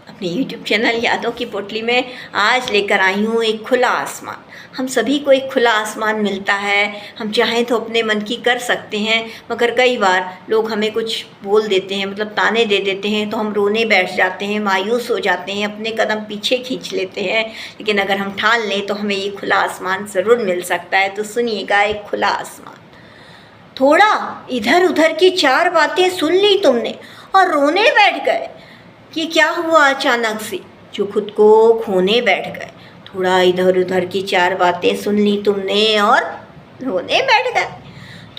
अपने YouTube channel यादों की पोटली में आज लेकर आई हूँ एक खुला आसमान। हम सभी को एक खुला आसमान मिलता है, हम चाहें तो अपने मन की कर सकते हैं, मगर कई बार लोग हमें कुछ बोल देते हैं, मतलब ताने दे देते हैं, तो हम रोने बैठ जाते हैं, मायूस हो जाते हैं, अपने कदम पीछे खींच लेते हैं। लेकिन अगर हम ठान लें तो हमें ये खुला आसमान ज़रूर मिल सकता है। तो सुनिएगा एक खुला आसमान। थोड़ा इधर उधर की चार बातें सुन ली तुमने और रोने बैठ गए। ये क्या हुआ अचानक से जो खुद को खोने बैठ गए। थोड़ा इधर उधर की चार बातें सुन ली तुमने और रोने बैठ गए।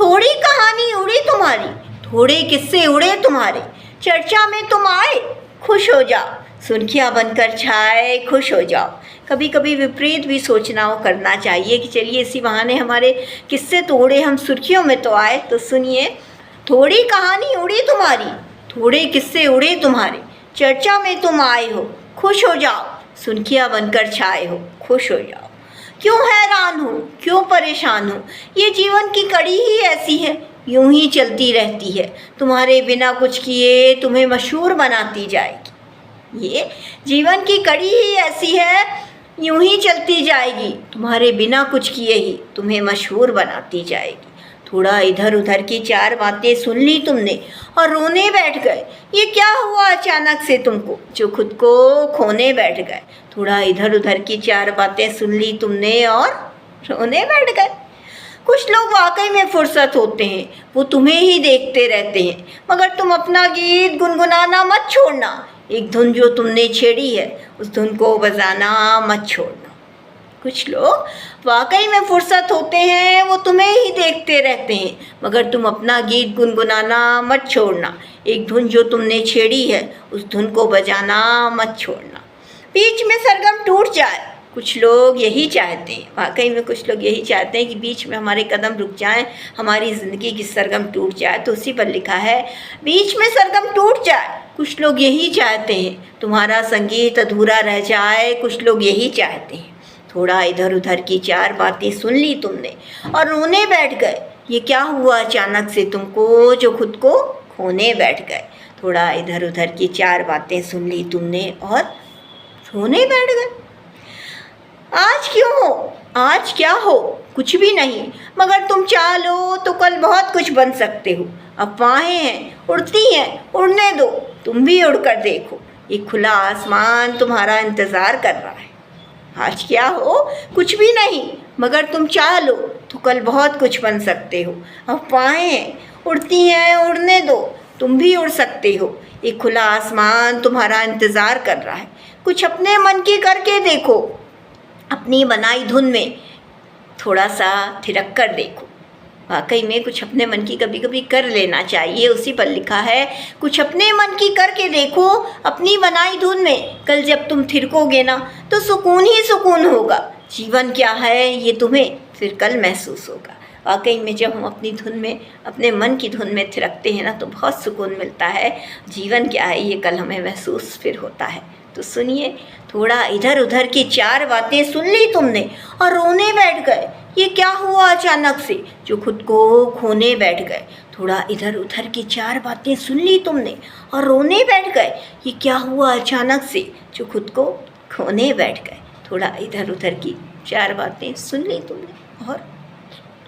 थोड़ी कहानी उड़ी तुम्हारी, थोड़े किस्से उड़े तुम्हारे, चर्चा में तुम आए, खुश हो जाओ, सुर्खियाँ बनकर छाए, खुश हो जाओ। कभी कभी विपरीत भी सोचना और करना चाहिए कि चलिए इसी बहाने हमारे किस्से तो उड़े, हम सुर्खियों में तो आए। तो सुनिए, थोड़ी कहानी उड़ी तुम्हारी, थोड़े किस्से उड़े तुम्हारे, चर्चा में तुम आए हो, खुश हो जाओ, सुर्खियाँ बनकर छाए हो, खुश हो जाओ। क्यों हैरान हो, क्यों परेशान हो, ये जीवन की कड़ी ही ऐसी है, यूं ही चलती रहती है, तुम्हारे बिना कुछ किए तुम्हें मशहूर बनाती जाएगी। ये जीवन की कड़ी ही ऐसी है, यूं ही चलती जाएगी, तुम्हारे बिना कुछ किए ही तुम्हें मशहूर बनाती जाएगी। थोड़ा इधर उधर की चार बातें सुन ली तुमने और रोने बैठ गए। ये क्या हुआ अचानक से तुमको जो खुद को खोने बैठ गए। थोड़ा इधर उधर की चार बातें सुन ली तुमने और रोने बैठ गए। कुछ लोग वाकई में फुर्सत होते हैं, वो तुम्हें ही देखते रहते हैं, मगर तुम अपना गीत गुनगुनाना मत छोड़ना। एक धुन जो तुमने छेड़ी है उस धुन को बजाना मत छोड़ना। कुछ लोग वाकई में फुर्सत होते हैं, वो तुम्हें ही देखते रहते हैं, मगर तुम अपना गीत गुनगुनाना मत छोड़ना। एक धुन जो तुमने छेड़ी है उस धुन को बजाना मत छोड़ना। बीच में सरगम टूट जाए, कुछ लोग यही चाहते हैं, वाकई में कुछ लोग यही चाहते हैं कि बीच में हमारे कदम रुक जाएं, हमारी ज़िंदगी की सरगम टूट जाए। तो उसी पर लिखा है, बीच में सरगम टूट जाए, कुछ लोग यही चाहते हैं, तुम्हारा संगीत अधूरा रह जाए, कुछ लोग यही चाहते हैं। थोड़ा इधर उधर की चार बातें सुन ली तुमने और रोने बैठ गए। ये क्या हुआ अचानक से तुमको जो खुद को खोने बैठ गए। थोड़ा इधर उधर की चार बातें सुन ली तुमने और रोने बैठ गए। आज क्यों हो, आज क्या हो, कुछ भी नहीं, मगर तुम चाह लो तो कल बहुत कुछ बन सकते हो। अफवाहें हैं, उड़ती हैं, उड़ने दो, तुम भी उड़कर देखो, ये खुला आसमान तुम्हारा इंतज़ार कर रहा है। आज क्या हो, कुछ भी नहीं, मगर तुम चाह लो तो कल बहुत कुछ बन सकते हो। अफवाहें हैं, उड़ती हैं, उड़ने दो, तुम भी उड़ सकते हो, एक खुला आसमान तुम्हारा इंतज़ार कर रहा है। कुछ अपने मन की करके देखो, अपनी बनाई धुन में थोड़ा सा थिरक कर देखो। वाकई में कुछ अपने मन की कभी कभी कर लेना चाहिए। उसी पर लिखा है, कुछ अपने मन की करके देखो, अपनी बनाई धुन में, कल जब तुम थिरकोगे ना तो सुकून ही सुकून होगा। जीवन क्या है ये तुम्हें फिर कल महसूस होगा। वाकई में जब हम अपनी धुन में, अपने मन की धुन में थिरकते हैं ना तो बहुत सुकून मिलता है। जीवन क्या है ये कल हमें महसूस फिर होता है। तो सुनिए, थोड़ा इधर उधर की चार बातें सुन ली तुमने और रोने बैठ गए। ये क्या हुआ अचानक से जो खुद को खोने बैठ गए। थोड़ा इधर उधर की चार बातें सुन ली तुमने और रोने बैठ गए। ये क्या हुआ अचानक से जो खुद को खोने बैठ गए। थोड़ा इधर उधर की चार बातें सुन ली तुमने और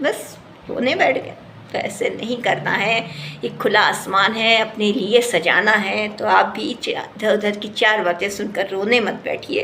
बस रोने बैठ गए। तो ऐसे नहीं करना है, एक खुला आसमान है, अपने लिए सजाना है। तो आप भी इधर उधर की चार बातें सुनकर रोने मत बैठिए।